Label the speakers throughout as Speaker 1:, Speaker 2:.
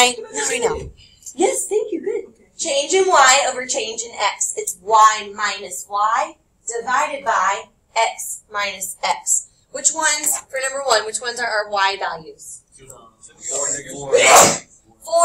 Speaker 1: y. No, I know. Yes, thank you. Good. Change in y over change in x. It's y minus y divided by x minus x. Which ones, for number 1, which ones are our y values?
Speaker 2: 4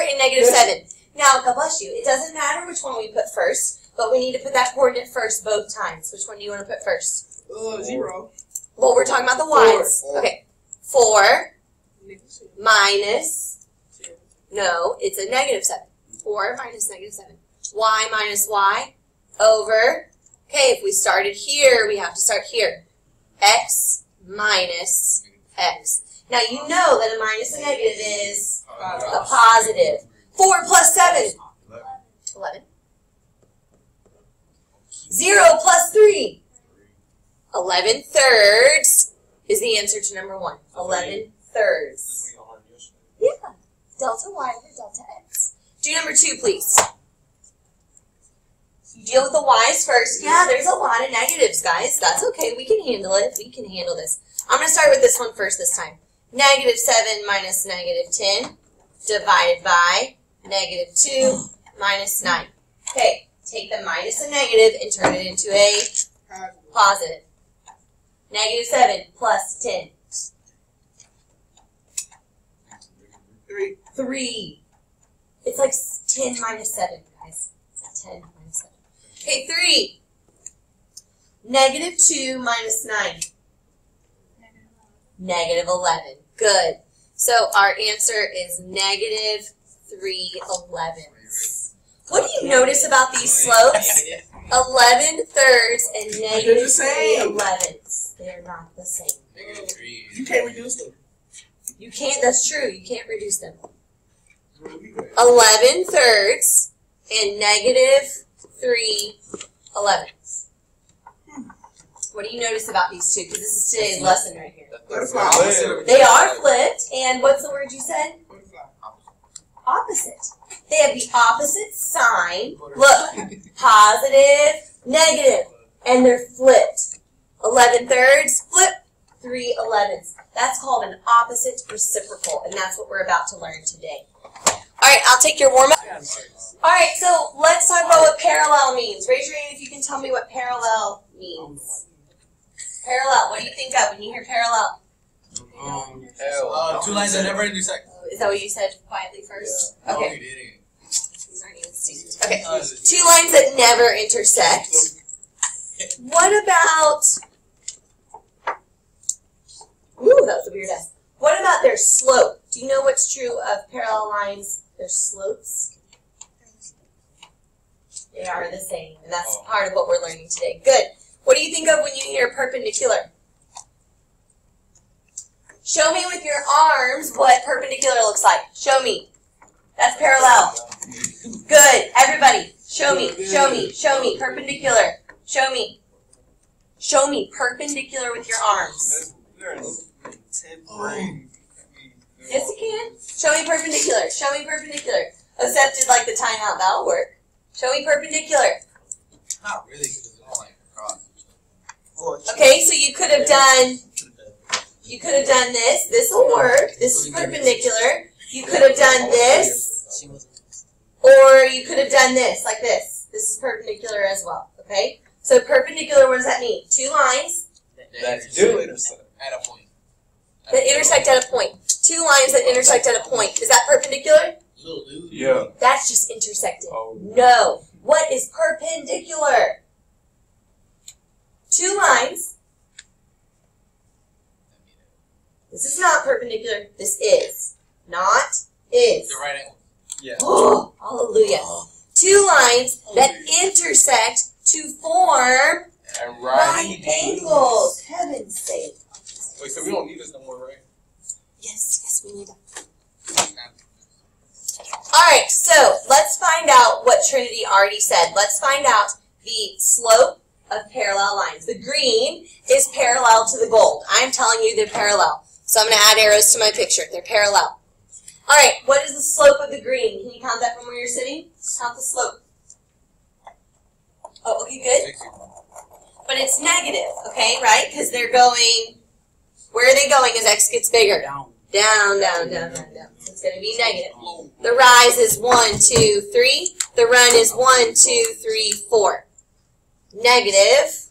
Speaker 1: and negative 7. Now, God bless you, it doesn't matter which one we put first, but we need to put that coordinate first both times. Which one do you want to put first?
Speaker 3: 0.
Speaker 1: Well, we're talking about the y's. Okay. 4 minus, no, it's a negative 7. 4 minus negative 7. Y minus y over, okay, if we started here, we have to start here. X minus x. Now, you know that a minus and negative is a positive. 4 plus 7. 11. 0 plus 3. 11 thirds is the answer to number 1. 11 thirds. Yeah. Delta y over delta x. Do number 2, please. Deal with the y's first. Yeah, there's a lot of negatives, guys. That's okay. We can handle it. We can handle this. I'm going to start with this one first this time. Negative 7 minus negative 10 divided by negative 2 minus 9. Okay, take the minus and negative and turn it into a positive. Negative 7 plus 10. 3. It's like 10 minus 7, guys. It's 10 minus 7. Okay, 3. Negative 2 minus 9. Negative 11. Good. So our answer is negative 3/11. What do you notice about these slopes? 11 thirds and negative 3/11. They're not the same.
Speaker 3: You can't reduce them.
Speaker 1: You can't, that's true. You can't reduce them. 11 thirds and negative 3/11. What do you notice about these two? Because this is today's lesson right here. They are flipped. And what's the word you said? Opposite. They have the opposite sign. Look, positive, negative. And they're flipped. 11 thirds, flip, 3/11. That's called an opposite reciprocal. And that's what we're about to learn today. All right, I'll take your warm-up. All right, so let's talk about what parallel means. Raise your hand if you can tell me what parallel means. Parallel, what do you think of when you hear parallel?
Speaker 2: 2 lines that never intersect.
Speaker 1: Is that what you said quietly first?
Speaker 2: Yeah.
Speaker 1: Okay.
Speaker 2: No, you didn't.
Speaker 1: These aren't even students. Okay. 2 lines that never intersect. What about... Ooh, that was a weird S. What about their slope? Do you know what's true of parallel lines? Their slopes? They are the same, and that's part of what we're learning today. Good. What do you think of when you hear perpendicular? Show me with your arms what perpendicular looks like. Show me. That's parallel. Good. Everybody, show me, show me, show me. Perpendicular. Show me. Show me perpendicular with your arms. Yes, you can. Show me perpendicular. Show me perpendicular. Accepted like the timeout. That'll work. Show me perpendicular.
Speaker 2: Not really, because it's all like across.
Speaker 1: Okay, so you could have done this. This will work. This is perpendicular. You could have done this, or you could have done this, like this. This is perpendicular as well. Okay. So perpendicular. What does that mean? 2 lines
Speaker 2: That do intersect at a point.
Speaker 1: that intersect at a point. 2 lines that intersect at a point. Is that perpendicular?
Speaker 2: Yeah.
Speaker 1: That's just intersecting. No. What is perpendicular? 2 lines. This is not perpendicular. This is. Not is.
Speaker 2: The right angle. Yeah.
Speaker 1: Oh, hallelujah. 2 lines that intersect to form right angles. Heaven's sake.
Speaker 2: Wait, so we don't need this no more, right?
Speaker 1: Yes, we need that. Alright, so let's find out what Trinity already said. Let's find out the slope of parallel lines. The green is parallel to the gold. I'm telling you they're parallel. So I'm going to add arrows to my picture. They're parallel. Alright, what is the slope of the green? Can you count that from where you're sitting? Count the slope. Oh, okay, good. But it's negative, okay, right? Because they're going, where are they going as x gets bigger? Down, down, down, down, down. So it's going to be negative. The rise is 1, 2, 3. The run is 1, 2, 3, 4. Negative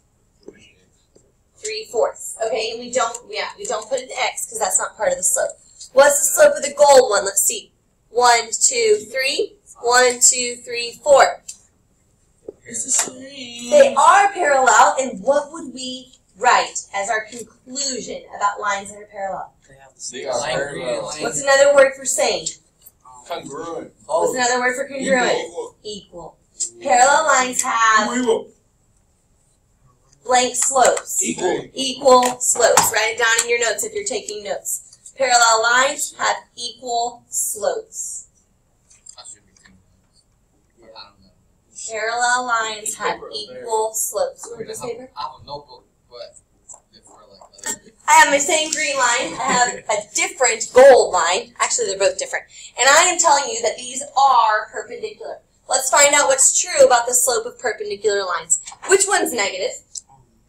Speaker 1: 3/4. Okay, and we don't put an X because that's not part of the slope. What's the slope of the gold one? Let's see. 1, 2, 3. 1, 2, 3, 4. They are parallel, and what would we write as our conclusion about lines that are parallel?
Speaker 2: They are parallel.
Speaker 1: What's another word for same?
Speaker 2: Congruent.
Speaker 1: What's another word for congruent? Equal. Parallel lines have blank slopes. Equal slopes. Write it down in your notes if you're taking notes. Parallel lines have equal slopes. Parallel lines have equal slopes. You want this paper?
Speaker 2: I have a notebook, but for like other.
Speaker 1: I have my same green line. I have a different gold line. Actually, they're both different. And I am telling you that these are perpendicular. Let's find out what's true about the slope of perpendicular lines. Which one's negative?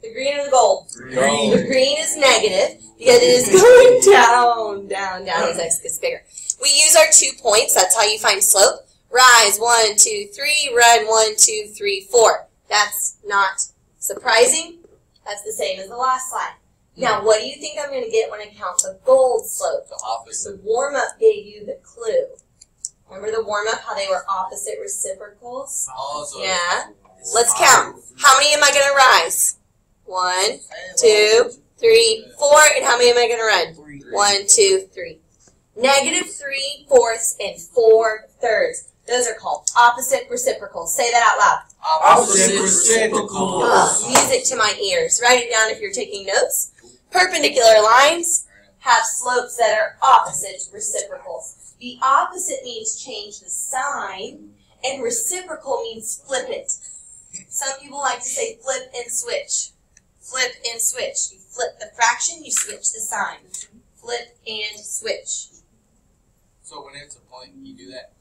Speaker 1: The green or the gold?
Speaker 2: Green.
Speaker 1: The green is negative because it is going down, down, down as x gets bigger. We use our 2 points. That's how you find slope. Rise, 1, 2, 3. Run, 1, 2, 3, 4. That's not surprising. That's the same as the last slide. Now, what do you think I'm going to get when I count the gold slope?
Speaker 2: The opposite.
Speaker 1: The warm-up gave you the clue. Remember the warm-up, how they were opposite reciprocals? Yeah. Let's count. How many am I going to rise? 1, 2, 3, 4. And how many am I going to run? 1, 2, 3. Negative 3/4 and 4/3. Those are called opposite reciprocals. Say that out loud.
Speaker 2: Opposite reciprocal.
Speaker 1: Music to my ears. Write it down if you're taking notes. Perpendicular lines have slopes that are opposite reciprocals. The opposite means change the sign, and reciprocal means flip it. Some people like to say flip and switch. Flip and switch. You flip the fraction, you switch the sign. Flip and switch.
Speaker 2: So when it's a point, you do that?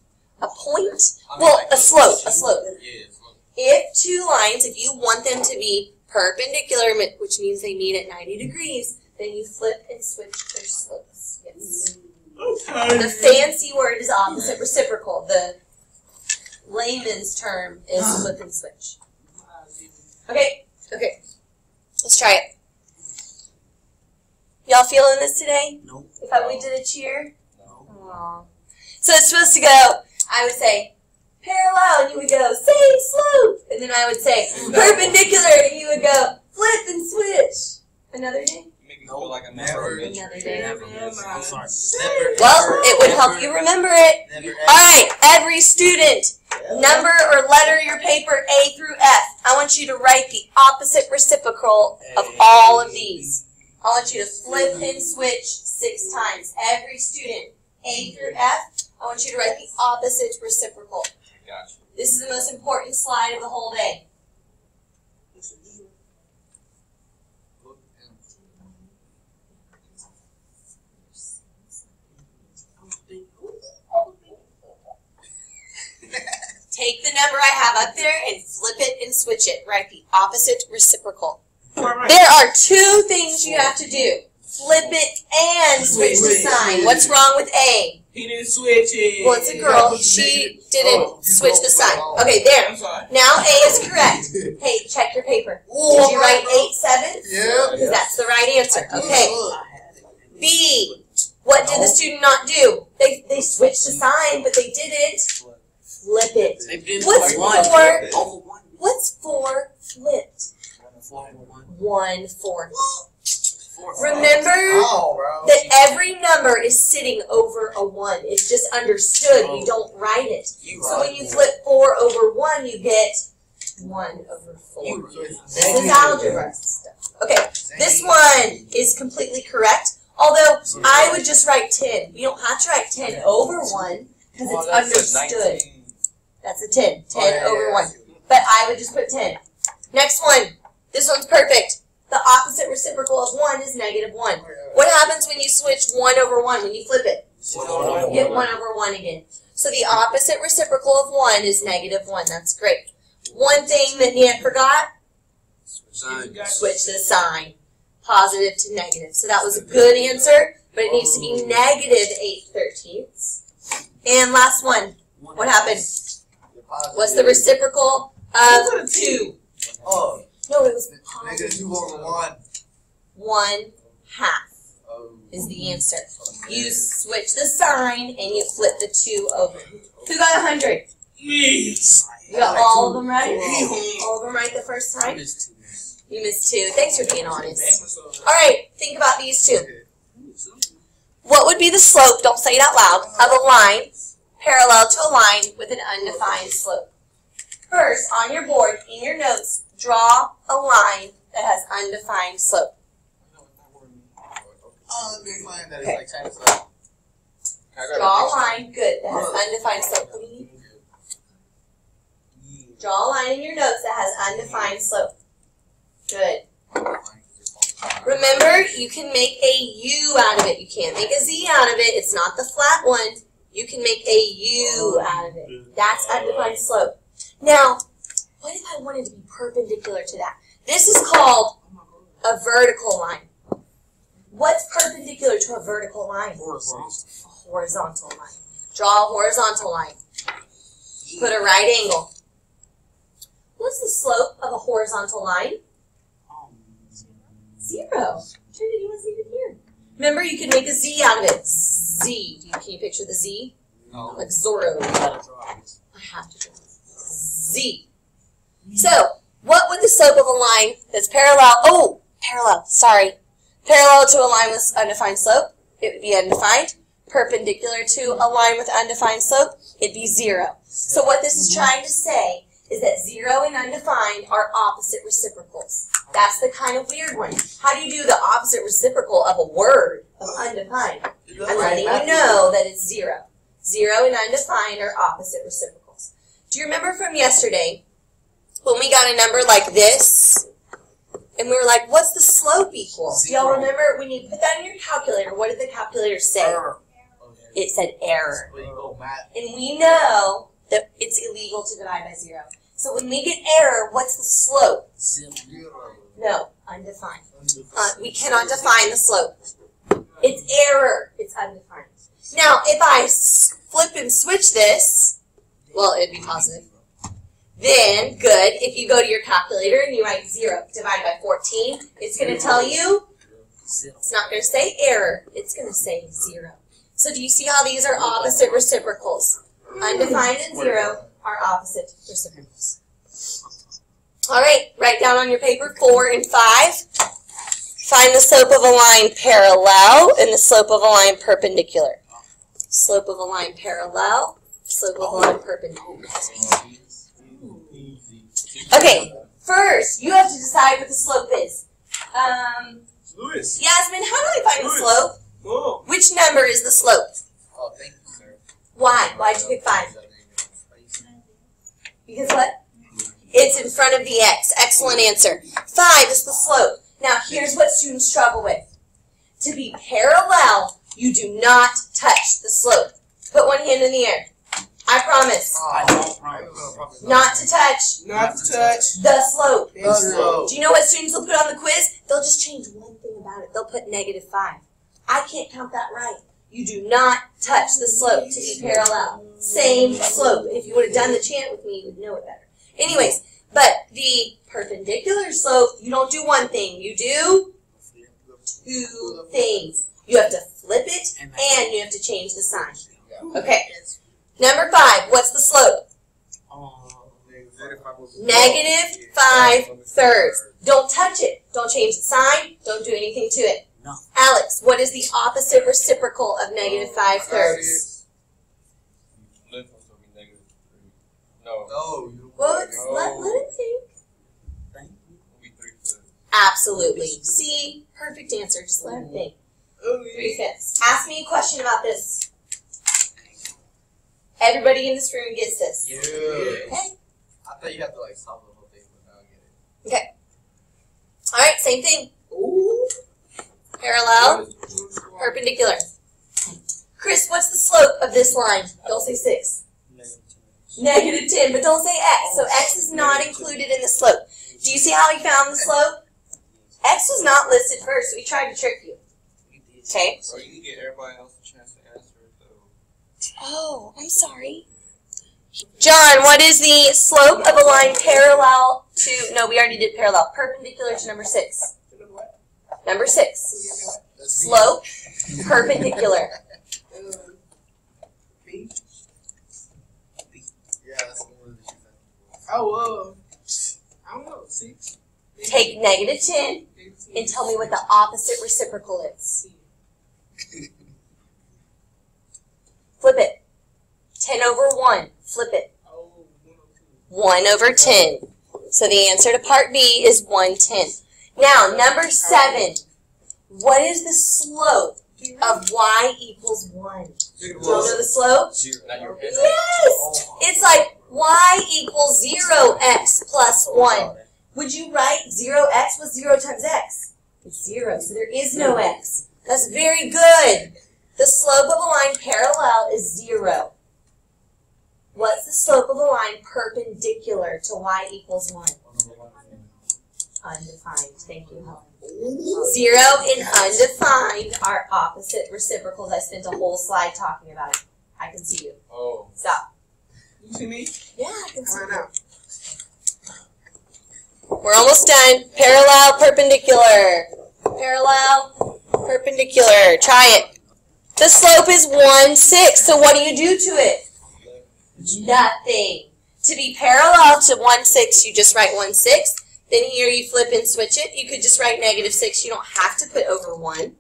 Speaker 1: A point? Well, a slope. A slope.
Speaker 2: Yeah, a slope.
Speaker 1: If two lines, if you want them to be perpendicular, which means they meet at 90 degrees, then you flip and switch their slopes. Yes. The fancy word is opposite reciprocal. The layman's term is flip and switch. Okay. Okay. Let's try it. Y'all feeling this today?
Speaker 3: No.
Speaker 1: If we did a cheer? No. So it's supposed to go, I would say, parallel, and you would go, same slope. And then I would say, perpendicular, and you would go, flip and switch. Another day?
Speaker 2: Make me feel like I never.
Speaker 1: Another day.
Speaker 3: I'm sorry.
Speaker 1: Well, it would help you remember it. All right, every student, number or letter your paper A through F. I want you to write the opposite reciprocal of all of these. I want you to flip and switch 6 times. Every student, A through F, I want you to write the opposite reciprocal.
Speaker 2: Gotcha.
Speaker 1: This is the most important slide of the whole day. Take the number I have up there and flip it and switch it. Write the opposite reciprocal. There are 2 things you have to do. Flip it and switch the sign. What's wrong with A?
Speaker 3: He didn't switch it.
Speaker 1: Well, it's a girl. She didn't switch the sign. Okay, there.
Speaker 3: I'm sorry.
Speaker 1: Now A is correct. Hey, check your paper. Did you write 8/7?
Speaker 2: Yeah.
Speaker 1: Because that's the right answer. Okay. B. What did the student not do? They switched the sign, but they didn't flip it. What's 4? What's 4 flipped? 1/4. Remember that every number is sitting over a 1. It's just understood. You don't write it. So when you flip 4 over 1, you get 1/4. This is algebra stuff. Okay, this one is completely correct. Although I would just write 10. You don't have to write 10 over 1 because it's understood. That's a 10. 10 over 1. But I would just put 10. Next one. This one's perfect. The opposite reciprocal of 1 is -1. What happens when you switch 1 over 1, when you flip it? You get 1 over 1 again. So the opposite reciprocal of 1 is -1. That's great. One thing that Nan forgot? Switch the sign. positive to negative. So that was a good answer, but it needs to be negative 8/13. And last one. What happened? What's the reciprocal of 2?
Speaker 4: Oh,
Speaker 1: No, it was
Speaker 4: negative
Speaker 1: positive.
Speaker 4: 2 over 1.
Speaker 1: 1/2 is the answer. You switch the sign and you flip the 2 over. Who got 100?
Speaker 3: Me.
Speaker 1: You got all of them right? All of them right the first time? You missed 2. Thanks for being honest. Alright, think about these two. What would be the slope, don't say it out loud, of a line parallel to a line with an undefined slope? First, on your board, in your notes, draw a line that has undefined slope.
Speaker 4: Undefined, that is
Speaker 1: Okay.
Speaker 4: like China style.
Speaker 1: Draw a line, good, that has undefined slope. What do you need? Draw a line in your notes that has undefined slope. Good. Remember, you can make a U out of it. You can't make a Z out of it. It's not the flat one. You can make a U out of it. That's undefined slope. Now, what if I wanted to be perpendicular to that? This is called a vertical line. What's perpendicular to a vertical line? A horizontal line. Draw a horizontal line. Put a right angle. What's the slope of a horizontal line? 0. Turn it, you want to see it here. Remember, you can make a Z out of it. Z. Can you picture the Z?
Speaker 2: No.
Speaker 1: Like Zorro. I have to draw Z. So, what would the slope of a line that's parallel, parallel to a line with undefined slope? It would be undefined. Perpendicular to a line with undefined slope? It'd be 0. So what this is trying to say is that 0 and undefined are opposite reciprocals. That's the kind of weird one. How do you do the opposite reciprocal of a word of undefined? I'm letting you know that it's 0. 0 and undefined are opposite reciprocals. Do you remember from yesterday when we got a number like this and we were like, what's the slope equal? Do y'all remember when you put that in your calculator, what did the calculator say? It said error. And we know that it's illegal to divide by 0. So when we get error, what's the slope?
Speaker 4: 0.
Speaker 1: No, undefined. We cannot define the slope. It's error. It's undefined. Now, if I flip and switch this, well, it'd be positive. Then, good, if you go to your calculator and you write 0 divided by 14, it's going to tell you, it's not going to say error. It's going to say 0. So do you see how these are opposite reciprocals? Undefined and 0 are opposite reciprocals. All right, write down on your paper 4 and 5. Find the slope of a line parallel and the slope of a line perpendicular. Slope of a line parallel, slope of a line perpendicular. Okay, first you have to decide what the slope is.
Speaker 3: Louis.
Speaker 1: Yasmin, how do I find the slope?
Speaker 3: Oh.
Speaker 1: Which number is the slope?
Speaker 4: Oh, thank you, sir.
Speaker 1: Why? Why'd you pick 5? Because what? It's in front of the x. Excellent answer. 5 is the slope. Now, here's what students struggle with. To be parallel, you do not touch the slope. Put one hand in the air. I promise. Not to touch
Speaker 3: Not to touch.
Speaker 1: the slope.
Speaker 4: The slope.
Speaker 1: Do you know what students will put on the quiz? They'll just change one thing about it. They'll put -5. I can't count that right. You do not touch the slope to be parallel. Same slope. If you would have done the chant with me, you would know it better. Anyways, but the perpendicular slope, you don't do one thing. You do 2 things. You have to flip it and you have to change the sign. Okay. Number 5, what's the slope? -5/3. Don't touch it. Don't change the sign. Don't do anything to it.
Speaker 3: No.
Speaker 1: Alex, what is the opposite reciprocal of -5/3?
Speaker 2: No.
Speaker 1: Well, let him think. Absolutely. See? Perfect answer. Just let him think. 3/5. Ask me a question about this. Everybody in this room gets this.
Speaker 4: Yeah.
Speaker 1: Okay.
Speaker 4: I thought you had to like solve the whole thing, but now I get it.
Speaker 1: Okay. All right, same thing. Parallel, perpendicular. Chris, what's the slope of this line? Don't say 6. -10, but don't say x. So x is not included in the slope. Do you see how he found the slope? X was not listed first. We tried to trick you. Okay.
Speaker 2: So you can get everybody else a chance to answer it, though.
Speaker 1: Oh, I'm sorry. John, what is the slope of a line parallel to, no, we already did parallel, perpendicular to number 6? Number 6. Slope, perpendicular.
Speaker 4: Yeah, that's the one that you said.
Speaker 3: Oh, I don't know. 6.
Speaker 1: Take negative 10 and tell me what the opposite reciprocal is. Flip it. 10 over 1. Flip it. 1 over 10. So the answer to part B is 1/10. Now, number 7. What is the slope of y equals 1? Do you know the slope? Yes! It's like y equals 0x plus 1. Would you write 0x was 0 times x? It's 0, so there is no x. That's very good. The slope of a line parallel is 0. What's the slope of a line perpendicular to y equals 1? Undefined. Thank you, Helen. 0 and undefined are opposite reciprocals. I spent a whole slide talking about it. I can see you.
Speaker 2: Oh.
Speaker 1: Stop.
Speaker 3: You see me?
Speaker 1: Yeah, I can see you. We're almost done. Parallel, perpendicular. Parallel, perpendicular. Try it. The slope is 1/6. So what do you do to it? Nothing. To be parallel to 1/6, you just write 1/6. Then here you flip and switch it. You could just write -6. You don't have to put over 1.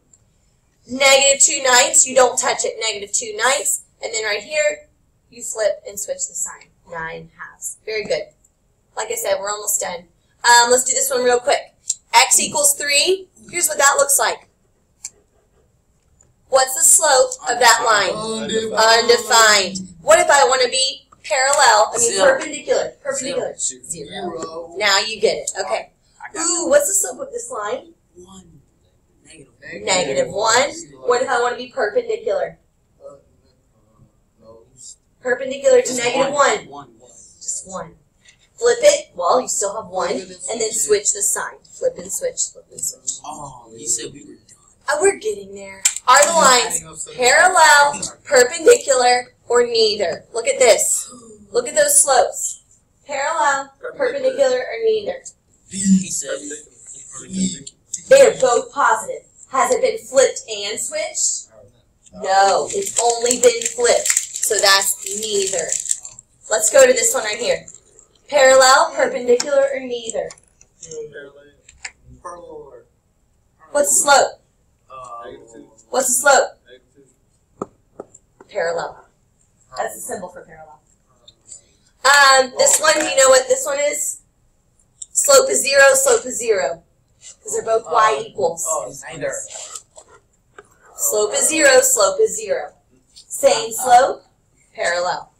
Speaker 1: -2/9, you don't touch it. -2/9. And then right here, you flip and switch the sign. 9/2. Very good. Like I said, we're almost done. Let's do this one real quick. X equals 3. Here's what that looks like. What's the slope of that line? Undefined. What if I want to be perpendicular? Perpendicular. 0. Now you get it. Okay. Ooh, what's the slope of this line?
Speaker 3: 1.
Speaker 1: -1. What if I want to be perpendicular? Perpendicular to -1. Just 1. Flip it. Well, you still have 1. And then switch the sign. Flip and switch. Flip and switch.
Speaker 3: Oh, you said we were done.
Speaker 1: Oh, we're getting there. Are the lines parallel, perpendicular, or neither? Look at this. Look at those slopes. Parallel, perpendicular, or neither?
Speaker 3: He said
Speaker 1: They're both positive. Has it been flipped and switched? No, it's only been flipped. So that's neither. Let's go to this one right here. Parallel, perpendicular, or neither? What's the slope? What's the slope? Parallel. That's the symbol for parallel. This one, do you know what this one is? Slope is 0, slope is 0. Because they're both y equals.
Speaker 4: Neither.
Speaker 1: Slope is 0, slope is 0. Same slope, parallel.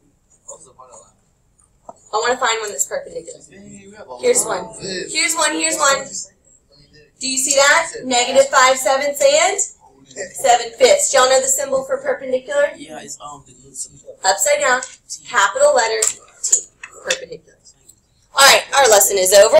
Speaker 1: I want to find one that's perpendicular. Here's one. Here's one, here's one. Do you see that? -5/7 and 7/5. Do y'all know the symbol for perpendicular?
Speaker 3: yeah, it's
Speaker 1: Upside down, capital letter T, perpendicular. All right, our lesson is over.